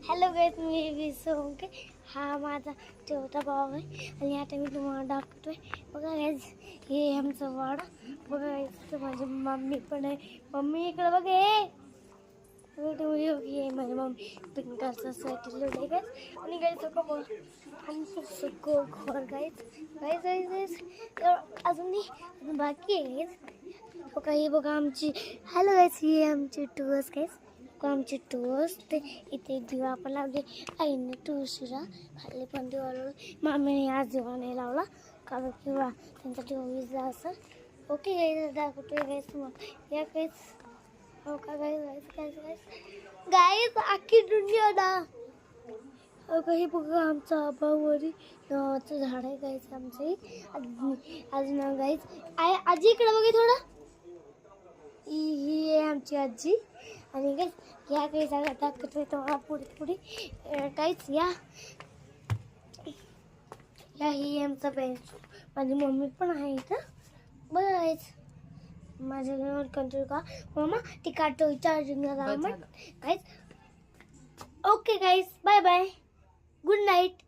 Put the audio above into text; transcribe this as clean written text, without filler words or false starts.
Hello guys, मी विसोंके. हा माझा छोटा भाऊ आहे आणि आता मी तुम्हाला दाखवतोय. बघा गाईज, हे आमचं वाडा. बघा गाईज, माझी मम्मी पण आहे. मम्मी इकडे बघे. हे माझी मम्मी पिंक कलरचा स्वेटर लिहिले गाईज. आणि गाईज बघा आमचं सगळं घर गाईज गाईज गाईज गाईज अजून बाकी आहे गाईज. बघा ही बघा आमची. हॅलो गाईज, ही आमची टूर्स गाईज. आमचे टोस्ट इथे दिवा पण लावले. आईने तुळशीला खाल्ले पण दिवा लावला. मामीने आज दिवा नाही लावला कारण किंवा त्यांचा दिवा विजला असं. ओके गाईज, दाखवतोय गाईज तुम्हाला. या गाईज, हो का guys guys guys guys guys अख्खी दुनिया ना. हो का, हे बघा आमचं आबावरी नावाचं झाड आहे गाईज आमचे. अजून गाईज आजी इकडे बघा थोडं. ही आहे आमची आजी. आणि गाईज या काही जागा दाखवतोय तुम्हाला पुढे पुढे. काहीच या ही आमचा बेंच. माझी मम्मी पण आहे इथं. बघा गाईज, माझ्या घरावर कंट्रोल का मम्मा ती काढतो चार्जिंगला लावा मग guys. Okay guys, bye bye, good night.